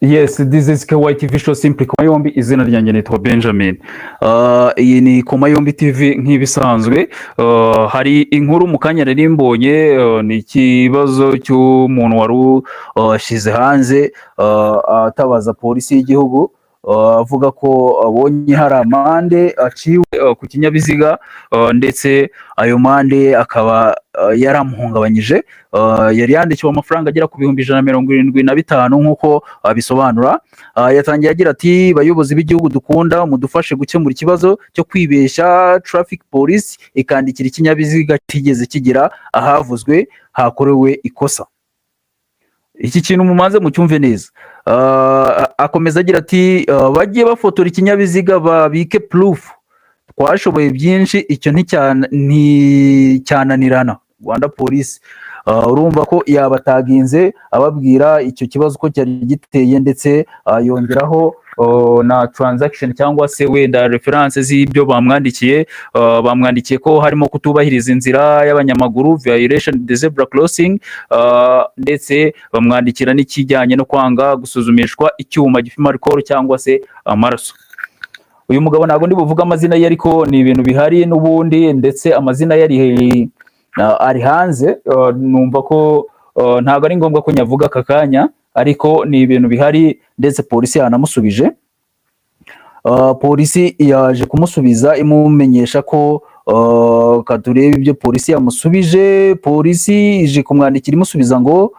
Yes, this is KY TV show Simply Komayombi, izina ryanjye nitwa Benjamin. Iyi ni Komayombi TV nk'ibisanzwe. Hari inkuru mu kanya nari mbonye, ni ikibazo cy'umuntu wari ashyize hanze atabaza polisi y'igihugu, avuga ko abonye hari amande aciwe ku kinyabiziga, ndetse ayo mande akaba yaramuhungabanyije. Yari yandikiwe amafaranga agera ku bihumbi 175 nk'uko bisobanura. Yatangiye agira ati, bayobozi b'igihugu dukunda mudufashe gukemura ikibazo cyo kwibeshya traffic police ikandikira ikinyabiziga kigeze kigira ahavuzwe hakorewe ikosa. Iki kintu mumaze mucyumve neza. Akomeza agira ati, bagiye bafotora ikinyabiziga babike proof, twashoboye byinshi, icyo nticyananirana. Rwanda Police urumva ko yabataginze ababwira icyo kibazo ko cyari giteye, ndetse yongeraho na transaction cyangwa se wenda reference z'ibyo bamwandikiye. Bamwandikiye ko harimo kutubahiriza inzira y'abanyamaguru, violation the zebra crossing, ndetse bamwandikira n'ikijyanye no kwanga gusuzumishwa icyuma gipima alcohol cyangwa se amaraso. Uyu mugabo ntago ndi buvuga amazina ye, ariko ni ibintu bihari n'ubundi, ndetse amazina yari ari hanze. Numva ko ntago ari ngombwa ko nyavuga aka kanya, ariko ni ibintu bihari, ndetse polisi yanamusubije. Polisi yaje kumusubiza imumenyesha ko katurebe ibyo polisi yamusubije. Polisi ije kumwandikira imusubiza ngo,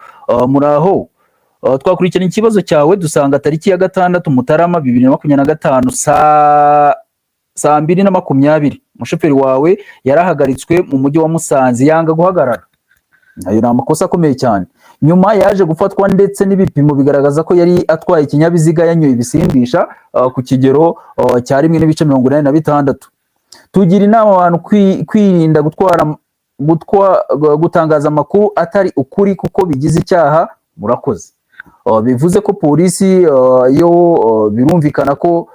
muraho, twakurikirana ikibazo cyawe dusanga tariki ya 6 Mutarama 2025 saa 2:20 umushoferi wawe yarahagaritswe mu mujyi wa Musanze yanga guhagarara. Ayo ni amakosa akomeye cyane. Nyuma yaje gufatwa, ndetse n'ibipimo bigaragaza ko yari atwaye ikinyabiziga yanyoye ibisindisha ku kigero cya 1.86. Tugira inama abantu kwirinda gutangaza amakuru atari ukuri kuko bigize icyaha. Murakoze. Bivuze ko polisi yo birumvikana ko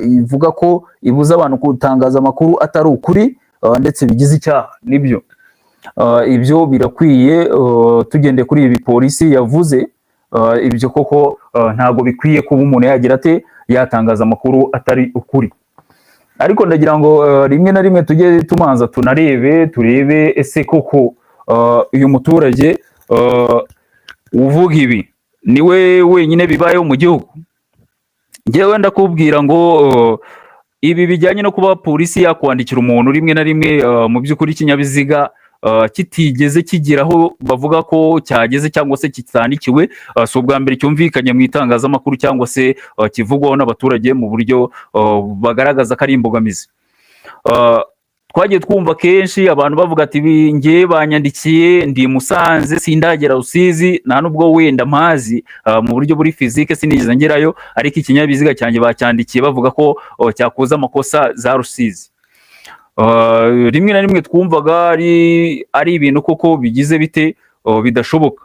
ivuga ko ibuza abantu gutangaza amakuru atari ukuri, ndetse bigize icyaha. Nibyo ibyo birakwiye. Tugendeye kuri ibi polisi yavuze, ibyo koko ntago bikwiye kuba umuntu yagira ate yatangaza amakuru atari ukuri. Ariko ndagira ngo rimwe na rimwe tujye tumanza turebe ese koko uyu muturage uvuga ibi niwe wenyine bibayeho mu gihugu. Ngewe ndakubwira ngo ibi bijyanye no kuba polisi yakwandikira umuntu rimwe na rimwe, mu by'ukuri ikinyabiziga kitigeze kigiraho bavuga ko cyageze cyangwa se kitandikiwe, si ubwa mbere cyumvikanye mu itangazamakuru cyangwa se kivugwaho n'abaturage mu buryo bagaragaza ko ari imbogamizi. Twagiye twumva kenshi abantu bavuga ati, nge banyandikiye ndi Musanze sindagera Rusizi, nta nubwo wenda mpazi mu buryo buri physique sinigeze ngerayo, ariko ikinyabiziga cyanjye bacyandikiye bavuga ko cyakoze amakosa za Rusizi. Rimwe na rimwe twumvaga ari ibintu koko bigize bite bidashoboka,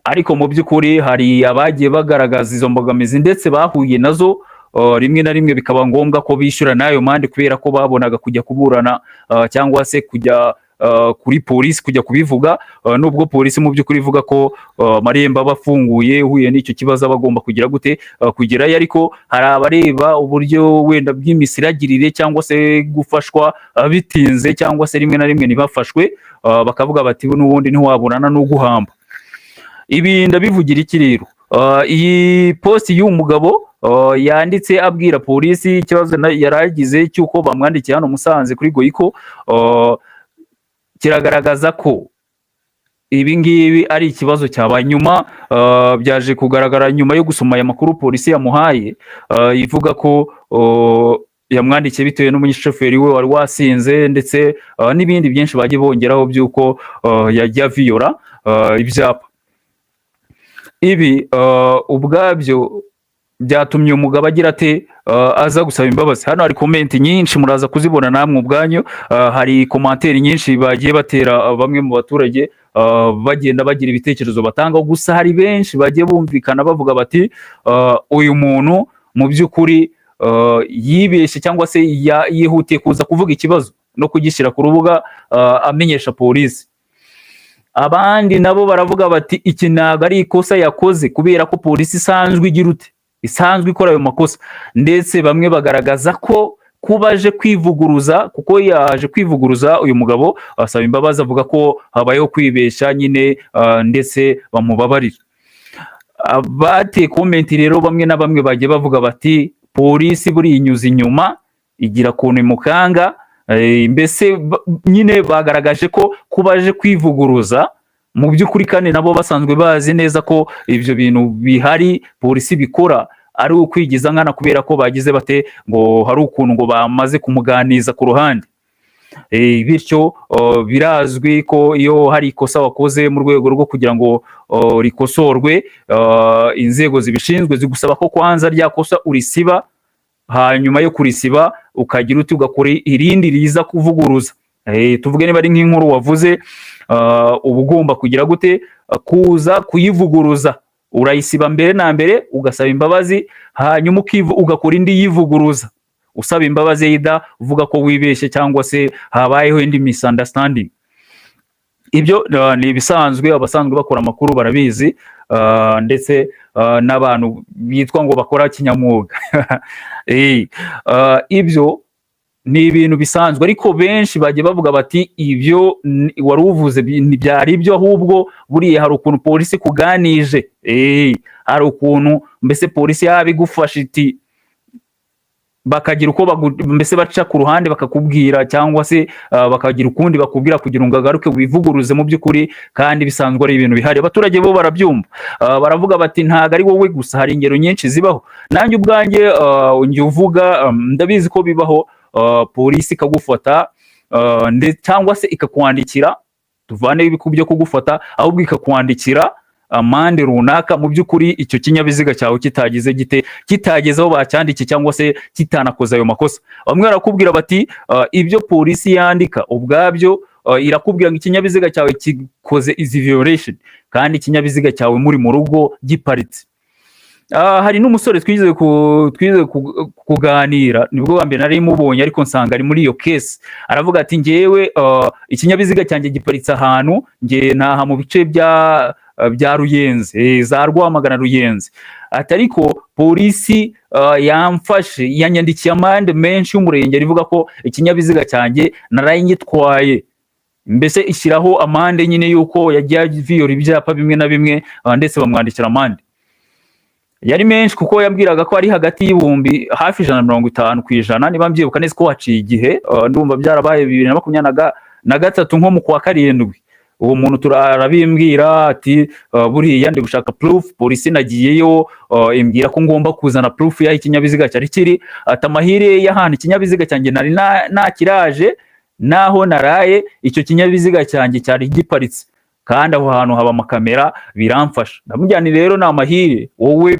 ariko mu by'ukuri hari abagiye bagaragaza izo mbogamizi ndetse bahuye nazo. Rimwe na rimwe bikaba ngombwa ko bishyura n'ayo mande kubera ko babonaga kujya kuburana cyangwa se kujya kuri polisi kujya kubivuga, nubwo polisi mu by'ukuri ivuga ko amarembo aba afunguye, uhuye n'icyo kibazo bagomba kugira gute kugerayo. Ariko hari abareba uburyo wenda bw'imisiragirire cyangwa se gufashwa bitinze, cyangwa se rimwe na rimwe ntibafashwe, bakavuga bati n'ubundi ntiwaburana n'uguhamba. Ibi ndabivugira iki rero? Iyi posti y'uyu mugabo yanditse abwira polisi ikibazo yaragize cyuko bamwandikiye hano Musanze kuri Goiko, kiragaragaza ko ibi ngibi ari ikibazo cyabaye. Nyuma byaje kugaragara nyuma yo gusoma aya makuru polisi yamuhaye, ivuga ko yamwandikiye bitewe n'umushoferi we wari wasinze, ndetse n'ibindi byinshi bagiye bongeraho byuko yajya viola ibyapa. Ibi ubwabyo byatumye umugabo agira ate aza gusaba imbabazi. Hano hari comment nyinshi muraza kuzibona namwe ubwanyu. Hari commentaire nyinshi bagiye batera bamwe mu baturage, bagenda bagira ibitekerezo batanga. Gusa hari benshi bagiye bumvikana bavuga bati, uyu muntu mu by'ukuri yibeshye cyangwa se yihutiye kuza kuvuga ikibazo no kugishyira ku rubuga amenyesha polisi. abandi nabo baravuga bati iki ntabwo ari ikosa yakoze kubera ko polisi isanzwe igira ute, isanzwe ikora ayo makosa, ndetse bamwe bagaragaza ko kuba aje kwivuguruza, kuko yaje kwivuguruza uyu mugabo asaba imbabazi avuga ko habayeho kwibesha nyine, ndetse bamubabarira. Bateye komenti rero bamwe na bamwe bagiye bavuga bati polisi buri inyuze inyuma igira kuntu imukanga, mbese nyine bagaragaje ko kuba aje kwivuguruza mu by'ukuri kandi nabo basanzwe bazi neza ko ibyo bintu bihari polisi bikora ari ukwigiza nkana, kubera ko bagize bate ngo hari ukuntu ngo bamaze kumuganiza ku ruhande. Bityo birazwi ko iyo hari ikosa wakoze mu rwego rwo kugira ngo rikosorwe, inzego zibishinzwe zigusaba ko kwanza rya kosa urisiba, hanyuma yo kurisiba ukagira uti ugakora irindi riza kuvuguruza. Tuvuge niba ari nk'inkuru wavuze, uba ugomba kugira gute kuza kuyivuguruza, urayisiba mbere na mbere ugasaba imbabazi, hanyuma ugakora indi yivuguruza usaba imbabazi yida uvuga ko wibeshye cyangwa se habayeho indi misunderstanding. Ibyo ni ibisanzwe, abasanzwe bakora amakuru barabizi, ndetse n'abantu bitwa ngo bakora kinyamwuga. Ibyo ni ibintu bisanzwe, ariko benshi bagiye bavuga bati ibyo wari uvuze ntibyari ibyo, ahubwo buriya hari ukuntu polisi kuganije, hari ukuntu mbese polisi yabigufasha iti bakagira uko mbese baca ku ruhande bakakubwira, cyangwa se bakagira ukundi bakubwira kugira ngo agaruke wivuguruze mu by'ukuri, kandi bisanzwe ari ibintu bihari. Abaturage bo barabyumva, baravuga bati ntago ari wowe gusa, hari ingero nyinshi zibaho. Nanjye ubwanjye njye uvuga ndabizi ko bibaho, polisi ikagufata cyangwa se ikakwandikira, tuvane byo kugufata, ahubwo ikakwandikira amande runaka mu by'ukuri icyo kinyabiziga cyawe kitageze aho bacyandikiye, cyangwa se kitanakoze ayo makosa. Bamwe barakubwira bati ibyo polisi yandika ubwabyo, irakubwira ngo ikinyabiziga cyawe gikoze izi violation, kandi ikinyabiziga cyawe muri mu rugo giparitse. Hari n'umusore twize kuganira, nibwo wa mbere nari mubonye, ariko nsanga ari muri iyo case. Aravuga ati ngewe ikinyabiziga cyanjye giparitse ahantu, nge naha mu bice bya Ruyenzi, za Rwamagana Ruyenzi. Ati ariko polisi yamfashe, yanyandikiye amande menshi y'umurenge, rivuga ko ikinyabiziga cyanjye naraye nyitwaye, mbese ishyiraho amande nyine yuko yagiye viyora ibyapa bimwe na bimwe, ndetse bamwandikira amande yari menshi, kuko yambwiraga ko ari hagati y'ibihumbi hafi 150% niba mbyibuka neza, ko waciye igihe, ndumva byarabaye 2023 nko mu kwa karindwi. Uwo muntu turabimbwira ati buriya ndi gushaka proof, polisi nagiyeyo imbwira ko ngomba kuzana proof ya ikinyabiziga cyari kiri, ati amahire y'ahantu ikinyabiziga cyanjye nari nakiraje, naho naraye icyo kinyabiziga cyanjye cyari giparitse, kandi aho hantu haba amakamera, biramfasha. Ndamujyana rero ni amahire, wowe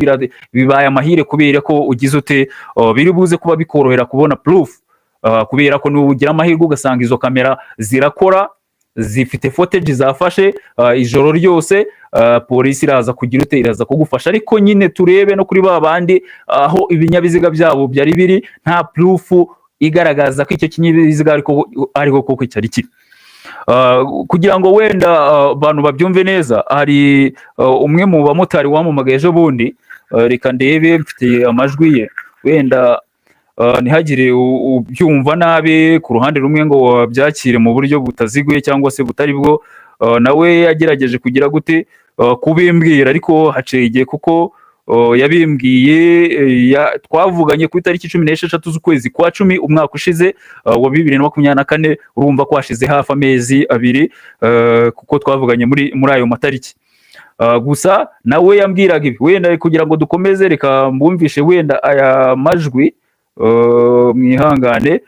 bibaye amahire kubera ko ugize ute, biri buze kuba bikorohera kubona proof, kubera ko nugira amahirwe ugasanga izo kamera zirakora, zifite footage zafashe ijoro ryose, polisi iraza kugira ute, iraza kugufasha. Ariko nyine turebe no kuri babandi aho ibinyabiziga byabo byari biri nta proof igaragaza ko icyo kinyabiziga ariko koko cyari kiri. Kugira ngo wenda abantu babyumve neza, hari umwe mu bamotari wamumagaye ejo bundi, reka ndebe mfite amajwi ye, wenda ntihagire ubyumva nabi ku ruhande rumwe ngo byakire mu buryo butaziguye cyangwa se butari bwo. Nawe yagerageje kugira gute kubimbwira, ariko haciye igihe kuko yabimbwiye, twavuganye ku itariki 16 z'ukwezi kwa 10 umwaka ushize wa 2024. urumva ko hashize hafi amezi 2 kuko twavuganye muri ayo matariki. Gusa nawe yambwiraga ibi, wenda kugira ngo dukomeze reka mbumvishe wenda aya majwi, mwihangane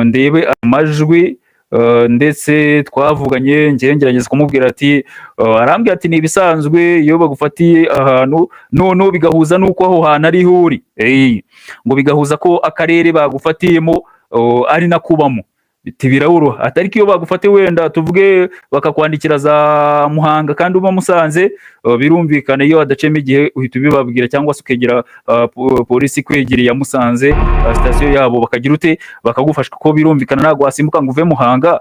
ndebe amajwi, ndetse twavuganye ngerageza kumubwira ati, arambwira ati nibisanzwe iyo bagufatiye ahantu none bigahuza nuko aho hantu ari huri, ngo bigahuza ko akarere bagufatiyemo ari nakubamo, birawuruha. Atari iyo bagufate wenda tuvuge bakakwandikira za Muhanga kandi uba Musanze, birumvikana iyo adaceme igihe uhita ubibabwira, cyangwa se ukegera polisi kwegereye Musanze station yabo, bakagira ute bakagufasha, kuko birumvikana ntago wasimbuka ngo uve Muhanga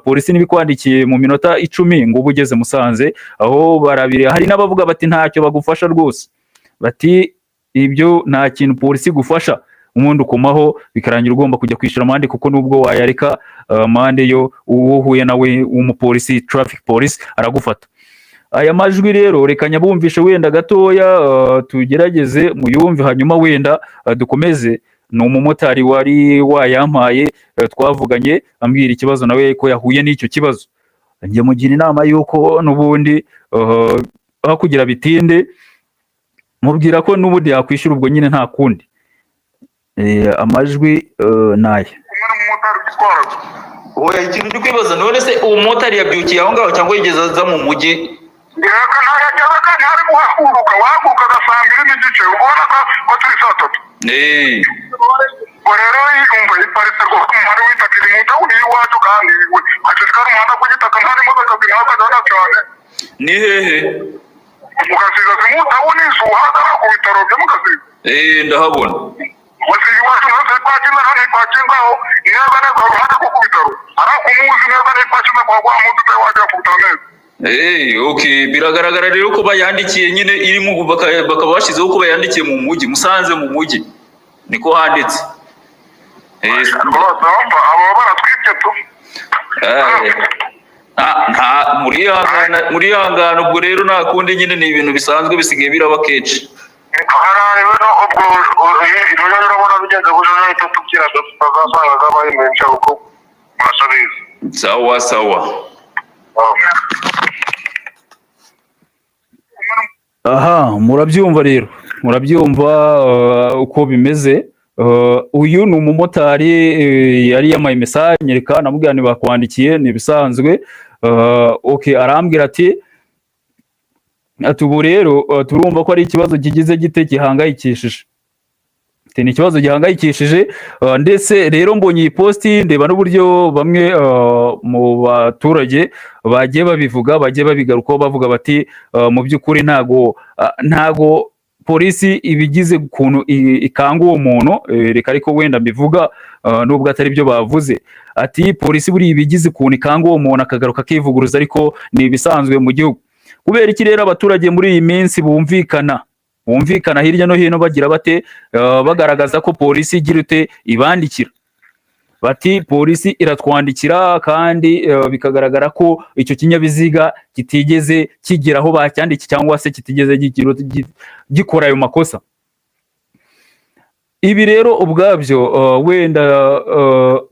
polisi nibikwandikiye mu minota 10 ngo ubugeze Musanze aho barabire. Hari n'abavuga bati ntacyo bagufasha rwose, bati ibyo nta kintu polisi gufasha, umuntu kumaho bikarangira ugomba kujya kwishura amande kuko nubwo wayareka amande yo uhuye nawe w'umupolisi traffic police aragufata. Aya majwi rero reka nyabumvishe wenda gatoya tugerageze muyumve hanyuma wenda dukomeze. Ni umumotari wari wayampaye twavuganye ambwira ikibazo nawe ko yahuye n'icyo kibazo, njye mugira inama yuko nubundi aho kugira bitinde mubwira ko nubundi yakwishyura ubwo nyine nta kundi. Amajwi naye oya ikintu cyo kwibaza none se uwo motari yabyukiye aho ngaho cyangwa yigeze aza mu mujyi? Ndeka ntayageza kandi hari guhaguruka wahaguruka agasanga iri n'igice ubona ko turi saa tatu. Ubwo rero yumva iparitse rwose umuhanda w'itaka iri mu ndaburi y'iwacu kandi hashishikara umuhanda w'igitaka ntari imodoka zinahagana cyane. Ni hehe? Mu Gasiza ndabona inzu uhagana ku bitaro byo mu Gasiza. Ndahabona. Wasize iwacu nose twakinga hano twakingaho neza neza uruhande rwo ku bitaro ariko umuzi neza neza twakinga kwa wa muntu utawajya ku bitaro neza. Okay, biragaragara rero ko bayandikiye nyine irimo bakaba bashizeho ko bayandikiye mu mujyi Musanze, mu mujyi niko handitse. Abo baratwibye tu. Muri hangana ubwo rero nta kundi nyine ni ibintu bisanzwe bisigaye biraba kenshi. Rero ubwo rero urabona bigeze bujana itatugira gafasanga gabaye menshi uko murasabiza. Sawa sawa. Aha, murabyumva rero, murabyumva uko bimeze. Uyu ni umumotari yari yamaye message nyereka namubwira ni bakwandikiye ni bisanzwe. Okay, arambwira ati ubu rero turumva ko ari ikibazo kigize gite gihangayikishije. Ni ikibazo gihangayikishije ndetse rero mbonye iyi posti ndeba n'uburyo bamwe mu baturage bagiye babivuga, bagiye babigarukaho bavuga bati mu by'ukuri ntago polisi ibigize kuntu ikanga uwo muntu. Reka ariko wenda mbivuga nubwo atari byo bavuze, ati polisi buri ibigize kuntu ikanga uwo muntu akagaruka akivuguruza, ariko ni ibisanzwe mu gihugu. Kubera iki rero abaturage muri iyi minsi bumvikana hirya no hino bagira bate bagaragaza ko polisi igira ute ibandikira, bati polisi iratwandikira kandi bikagaragara ko icyo kinyabiziga kitigeze kigeraho bacyandiki cyangwa se kitigeze gikora ayo makosa. Ibi rero ubwabyo wenda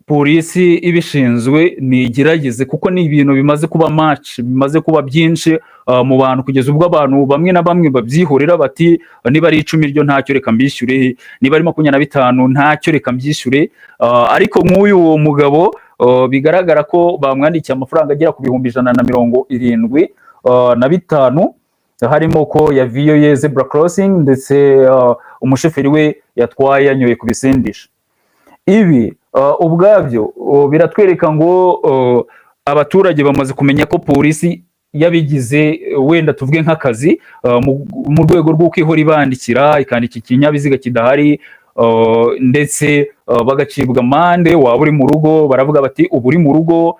polisi ibishinzwe nigerageze kuko ni ibintu bimaze kuba match, bimaze kuba byinshi mu bantu kugeza ubwo abantu bamwe na bamwe babyihorera bati niba ari 10 ryo ntacyo reka mbishyure, niba ari 25 ntacyo reka mbyishyure. Ariko nk'uyu mugabo bigaragara ko bamwandikiye amafaranga agera ku 175 harimo ko yaviyoye zebra crossing ndetse umushoferi we yatwaye yanyoye kubisindisha. Ibi ubwabyo biratwereka ngo abaturage bamaze kumenya ko polisi yabigize wenda tuvuge nk'akazi mu rwego rwo kwihora ibandikira ikandika ikinyabiziga kidahari, ndetse bagacibwa amande. Waba uri mu rugo baravuga bati ubu uri mu rugo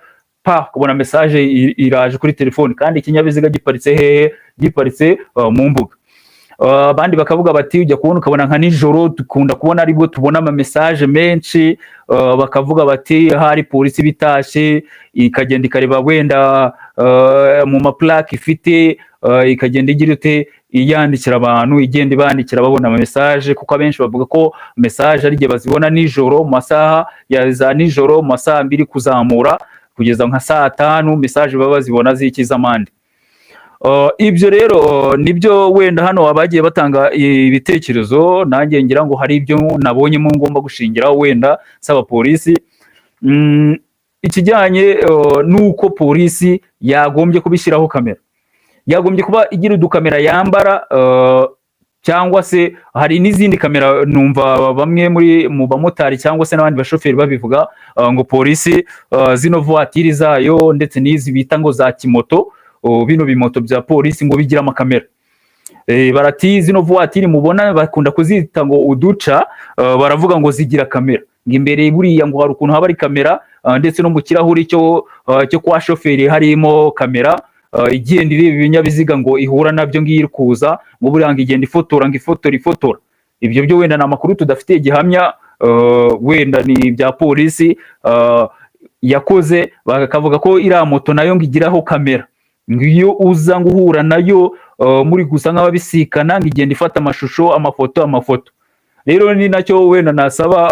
kubona message iraje kuri telefone kandi ikinyabiziga giparitse hehe, giparitse mu mbuga. Abandi bakavuga bati ujya kubona ukabona nka nijoro dukunda kubona aribwo tubona ama message menshi, bakavuga bati hari polisi bitashe ikagenda ikareba wenda mu maplaque ifite ikagenda igira ute iyandikira abantu, igenda ibandikira babona ama message, kuko abenshi bavuga ko message ari gihe bazibona nijoro mu masaha ya za nijoro mu masaha 2 kuzamura kugeza nka saa 5 message baba bazibona zikiza amande. Ibyo rero nibyo wenda hano abagiye batanga ibitekerezo, nanjye ngira ngo hari ibyo nabonyemo ngomba gushingira wenda saba polisi. Ikijyanye nuko polisi yagombye kubishyiraho kamera, yagombye kuba igira udukamera yambara, cyangwa se hari n'izindi kamera numva bamwe mu bamotari cyangwa se n'abandi bashoferi babivuga ngo polisi zino voitire zayo ndetse n'izi bita ngo za kimoto, bino bimoto bya polisi ngo bigira amakamera. Barati zino voitire mubona bakunda kuzita ngo uduca, baravuga ngo zigira kamera, ngo imbere buriya ngo hari ukuntu haba ari kamera ndetse no mu kirahuri cyo kwa shoferi harimo kamera igenda ireba ibinyabiziga ngo ihura nabyo ngiri kuza ngo buranga igenda ifotora ngo ifotora. Ibyo byo wenda na makuru tudafite gihamya, wenda ni bya polisi yakoze, bakavuga ko iriya moto nayo ngigiraho kamera, ngiyo uza ngo uhura nayo muri gusa nk'ababisikana ngo igenda ifata amashusho, amafoto. Rero ni nacyo wenda nasaba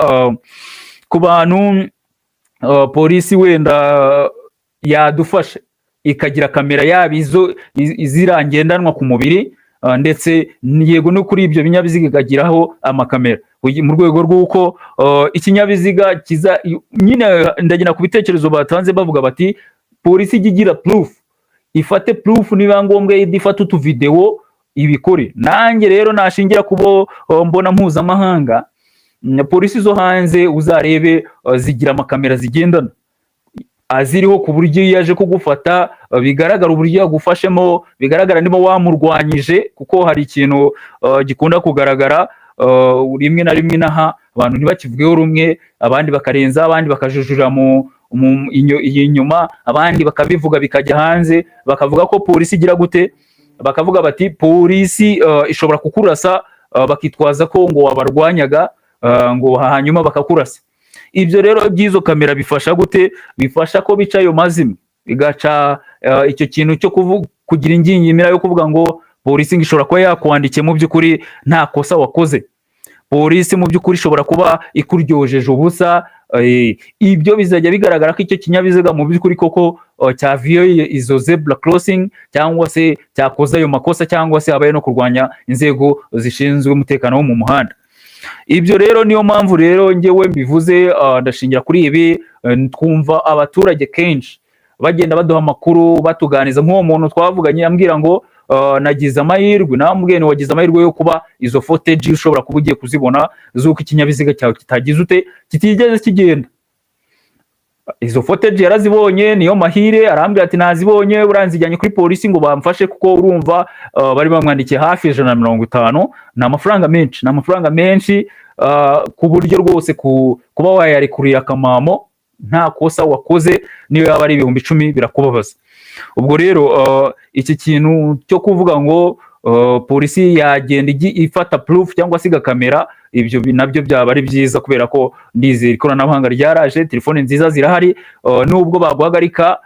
ku bantu, polisi wenda yadufasha ikagira kamera yabo izirangendanwa ku mubiri, ndetse yego no kuri ibyo binyabiziga ikagiraho amakamera, mu rwego rw'uko ikinyabiziga kiza nyine ndagena ku bitekerezo batanze bavuga bati polisi igira proof, ifate proof niba ngombwa idifata utu video ibikore. Nanjye rero nashingira kubo mbona mpuzamahanga, polisi zo hanze uzarebe zigira amakamera zigendana aziriho ku buryo yaje kugufata bigaragara uburyo yagufashemo, bigaragara niba wamurwanyije, kuko hari ikintu gikunda kugaragara rimwe na rimwe naha abantu ntibakivugeho rumwe, abandi bakarenza, abandi bakajujura mu inyuma, abandi bakabivuga bikajya hanze, bakavuga ko polisi igira gute, bakavuga bati polisi ishobora kukurasa, bakitwaza ko ngo wabarwanyaga, ngo hanyuma bakakurasa. Ibyo rero by'izo kamera bifasha gute? Bifasha ko bica ayo mazimwe, bigaca icyo kintu cyo kugira ingingimira yo kuvuga ngo polisi ngishobora kuba yakwandikiye mu by'ukuri nta kosa wakoze. Polisi mu by'ukuri ishobora kuba ikuryojeje ubusa, ibyo bizajya bigaragara ko icyo kinyabiziga mu by'ukuri koko cyaviyoye izo zebra crossing, cyangwa se cyakoze ayo makosa, cyangwa se habaye no kurwanya inzego zishinzwe umutekano wo mu muhanda. Ibyo rero niyo mpamvu rero ngewe mbivuze, ndashingira kuri ibi. Twumva abaturage kenshi bagenda baduha amakuru batuganiza, nk'uwo muntu twavuganye ambwira ngo nagize amahirwe, namubwiye ni wagize amahirwe yo kuba izo footage ushobora kuba ugiye kuzibona z'uko ikinyabiziga cyawe kitagize ute, kitigeze kigenda. Izo footage yarazibonye, niyo mahire. Arambwira ati nazibonye, buranzijyanye kuri polisi ngo bamfashe, kuko urumva bari bamwandikiye hafi 150. Ni amafaranga menshi, ku buryo rwose kuba wayarekurira akamamo nta kosa wakoze, niyo yaba ari 10,000 birakubabaza. Ubwo rero iki kintu cyo kuvuga ngo polisi yagenda ifata proof cyangwa se igakamera, ibyo nabyo byaba ari byiza, kubera ko ndizera ikoranabuhanga ryaraje, telefone nziza zirahari. Nubwo baguhagarika,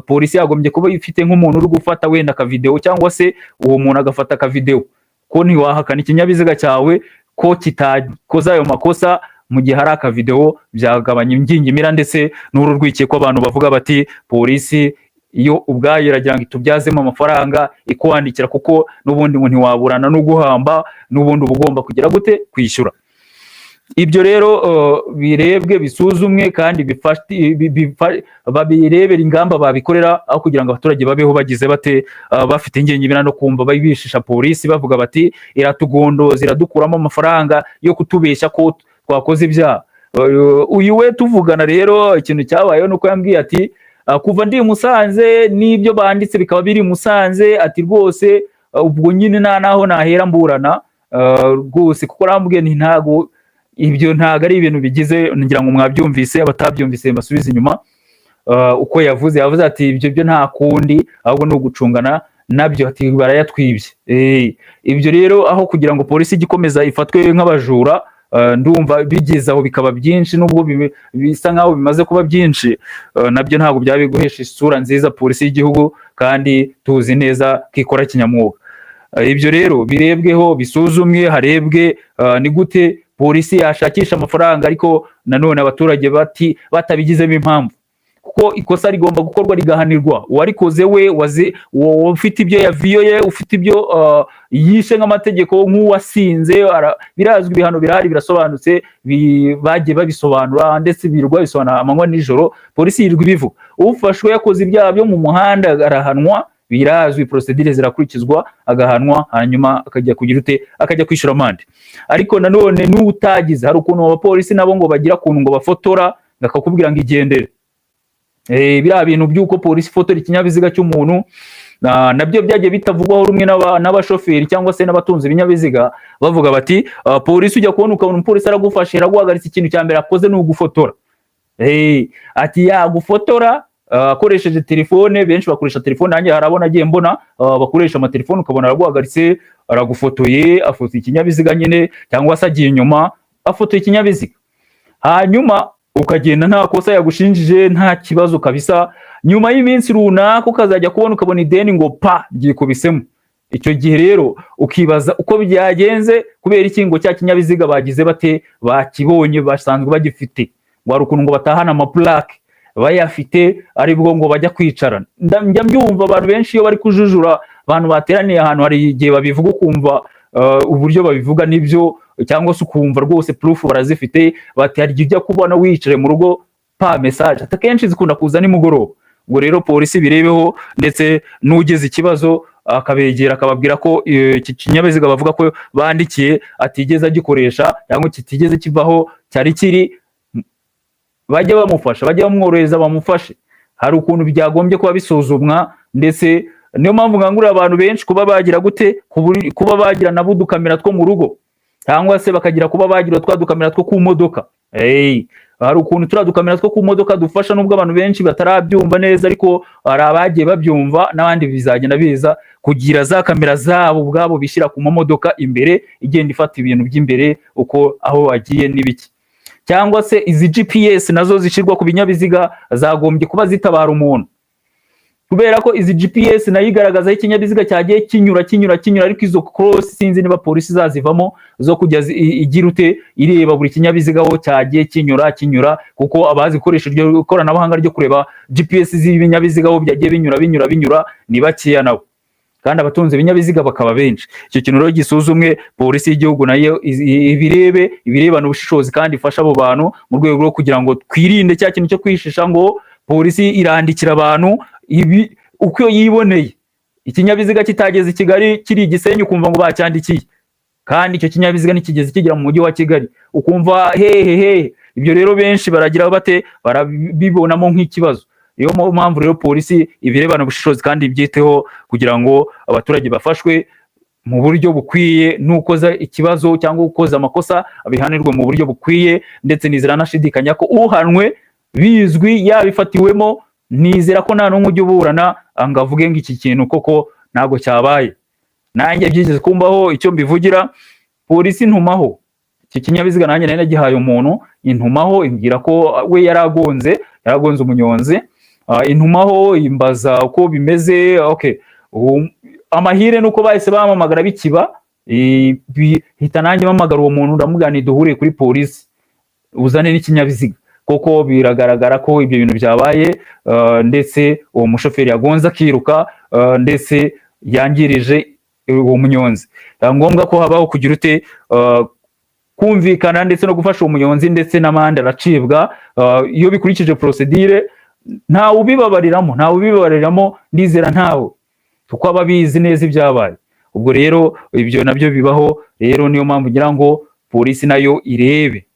polisi yagombye kuba ifite nk'umuntu uri gufata wenda ka video, cyangwa se uwo muntu agafata ka video, ko ntiwahakana ikinyabiziga cyawe ko kitakoze ayo makosa mu gihe hari aka video. Byagabanya ingingimira ndetse n'ururwikeko ko abantu bavuga bati polisi iyo ubwayo iragira ngo itubyazemo amafaranga ikwandikira, kuko n'ubundi ngo ntiwaburana no guhamba, n'ubundi ubugomba kugira gute kwishyura. Ibyo rero birebwe, bisuzumwe, kandi babirebera ingamba babikorera, aho kugira ngo abaturage babeho bagize bate, bafite ingingimira no kumva babishisha polisi bavuga bati iratugondoza, iradukuramo amafaranga yo kutubeshya ko twakoze ibyaha. Uyu we tuvugana rero, ikintu cyabayeho nuko yambwiye ati kuva ndi Musanze n'ibyo banditse bikaba biri Musanze, ati rwose ubwo nyine naho nahera mburana rwose, kuko rambwiye nti ntago ibyo ntago ari ibintu bigize, ngira ngo mwabyumvise, abatabyumvise basubiza inyuma. Uko yavuze ati ibyo nta kundi, ahubwo no gucungana nabyo, ati barayatwibye. Ibyo rero aho kugira ngo polisi igikomeza ifatwe nk'abajura, ndumva bigeze aho bikaba byinshi, nubwo bisa nkaho bimaze kuba byinshi, nabyo ntabwo byabiguhesha isura nziza polisi y'igihugu, kandi tuzi neza ko ikora kinyamwuga. Ibyo rero birebweho, bisuzumwe, harebwe ni gute polisi yashakisha amafaranga, ariko nanone abaturage batabigizemo impamvu, kuko ikosa rigomba gukorwa rigahanirwa. Uwarikoze we ufite ibyo yaviyoye, ufite ibyo yishe nk'amategeko, nk'uwasinze, birazwi, ibihano birahari, birasobanutse, bagiye babisobanura, ndetse birirwa bisobanura amanywa nijoro. Polisi yirirwa ibivuga, ufashwe yakoze ibyaha byo mu muhanda arahanwa, birazwi, procedure zirakurikizwa, agahanwa, hanyuma akajya kugira ute, akajya kwishyura amande. Ariko nanone n'utagize, hari ukuntu abapolisi nabo ngo bagira kuntu ngo bafotora, bakakubwira ngo igendere. Biriya bintu by'uko polisi ifotora ikinyabiziga cy'umuntu, nabyo byagiye bitavugwaho rumwe n'abashoferi cyangwa se n'abatunze ibinyabiziga, bavuga bati polisi ujya kubona ukabona umupolisi aragufashe, araguhagaritse, ikintu cya mbere akoze ni ugufotora. ati yagufotora akoresheje telefone. Benshi bakoresha telefone, nanjye harabona agiye mbona bakoresha amatelefone, ukabona araguhagaritse aragufotoye, afotoye ikinyabiziga nyine, cyangwa se agiye inyuma afotoye ikinyabiziga, hanyuma ukagenda nta kosa yagushinjije, nta kibazo kabisa. Nyuma y'iminsi runaka ukazajya kubona ukabona ideni ngo pa ryikubisemo. Icyo gihe rero ukibaza uko byagenze, kubera iki ngo cya kinyabiziga bagize bate, bakibonye basanzwe bagifite, ngo ari ukuntu ngo batahana amaplaque bayafite, ari bwo ngo bajya kwicarana. Njya mbyumva abantu benshi iyo bari kujujura abantu bateraniye ahantu, hari igihe babivuga ukumva uburyo babivuga nibyo, cyangwa se ukumva rwose proof barazifite, bati hari igihe ujya kubona wicare mu rugo pa message atakenshi zikunda kuza nimugoroba. Ubwo rero polisi birebeho, ndetse n'ugeze ikibazo akabegera akababwira ko iki kinyabiziga bavuga ko bandikiye atigeze agikoresha cyangwa kitigeze kivaho cyari kiri, bajye bamufasha, bajye bamworohereza bamufashe. Hari ukuntu byagombye kuba bisuzumwa, ndetse niyo mpamvu ngangurira abantu benshi kuba bagira gute, kuba bagira nabo dukamera two mu rugo, cyangwa se bakagira kuba bagira twa dukamera two ku modoka. Hari ukuntu turadukamera two ku modoka dufasha, nubwo abantu benshi batarabyumva neza, ariko hari abagiye babyumva, n'abandi bizagenda biza kugira za kamera zabo ubwabo bishyira ku modoka imbere, igenda ifata ibintu by'imbere uko aho wagiye n'ibiki. Cyangwa se izi GPS nazo zishirwa ku binyabiziga zagombye kuba zitabara umuntu, kubera ko izi GPS nayo igaragaza aho ikinyabiziga cyagiye kinyura, ariko izo cross sinzi niba polisi zazivamo zo kujya igira ute ireba buri kinyabiziga aho cyagiye kinyura, kuko abazi gukoresha iryo koranabuhanga ryo kureba GPS z'ibinyabiziga aho byagiye binyura ni bakeya nabo, kandi abatunze ibinyabiziga bakaba benshi. Icyo kintu rero gisuzumwe, polisi y'igihugu nayo ibirebana ubushishozi kandi ifasha abo bantu mu rwego rwo kugira ngo twirinde cya kintu cyo kwishisha ngo polisi irandikira abantu ibi uko yiboneye. Ikinyabiziga kitageze i Kigali kiri Gisenyi ukumva ngo bacyandikiye, kandi icyo kinyabiziga nikigeze kigera mu mujyi wa Kigali ukumva hehehe. Ibyo rero benshi baragira bate, barabibonamo nk'ikibazo. Iyo mpamvu rero polisi ibirebana ubushishozi kandi ibyiteho kugira ngo abaturage bafashwe mu buryo bukwiye, nukoza ikibazo cyangwa ukoza amakosa abihanirwe mu buryo bukwiye, ndetse nizera nashidikanya ko uhanwe bizwi yabifatiwemo, nizera ko nta n'umwe ujya uburana angavuge ngo iki kintu koko ntago cyabaye. Nanjye byigeze kumbaho icyo mbivugira, polisi ntumaho iki kinyabiziga, nanjye nari nagihaye umuntu intumaho imbwira ko we yaragonze umunyonzi, intumaho imbaza uko bimeze. Okay, amahire nuko bahise bamamagara bikiba, hita nanjye mamagara uwo muntu ndamugani duhuriye kuri polisi uzane n'ikinyabiziga, koko biragaragara ko ibyo bintu byabaye, ndetse uwo mushoferi yagonze akiruka, ndetse yangirije uwo munyonzi. Ngombwa ko habaho kugira ute kumvikana, ndetse no gufasha umunyonzi, ndetse n'amande aracibwa iyo bikurikije procedure. Ntawe ubibabariramo, ndizera ntawe, kuko ababizi neza ibyabaye. Ubwo rero ibyo nabyo bibaho. Rero niyo mpamvu ngira ngo polisi nayo irebe,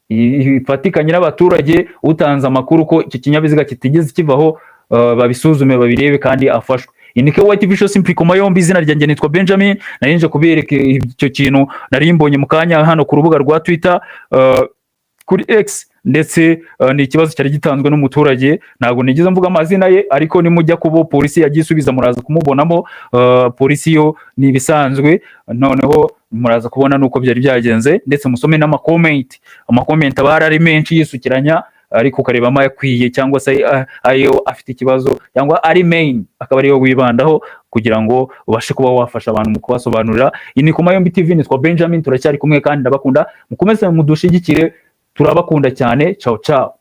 ifatikanye n'abaturage, utanze amakuru ko iki kinyabiziga kitigeze kivaho babisuzume, babirebe kandi afashwe. Inike White Vision Simple Koma yombi, izina ryanjye nitwa Benjamin, narinje kubereka icyo kintu nari mbonye mu kanya hano ku rubuga rwa Twitter, kuri X, ndetse ni ikibazo cyari gitanzwe n'umuturage. Ntabwo nigeze mvuga amazina ye, ariko nimujya kubo polisi yagisubiza muraza kumubonamo. Polisi yo ni ibisanzwe, noneho muraza kubona nuko byari byagenze, ndetse musome n'amakomenti abara ari menshi yisukiranya, ariko ukareba amayakwiye cyangwa se ayo afite ikibazo, cyangwa ari main akaba ariyo wibandaho kugira ngo ubashe kuba wafasha abantu mu kubasobanurira. Iyi ni Koma Yombi TV, nitwa Benjamin, turacyari kumwe kandi ndabakunda, mukomeze mudushigikire, turabakunda cyane. Ciao ciao.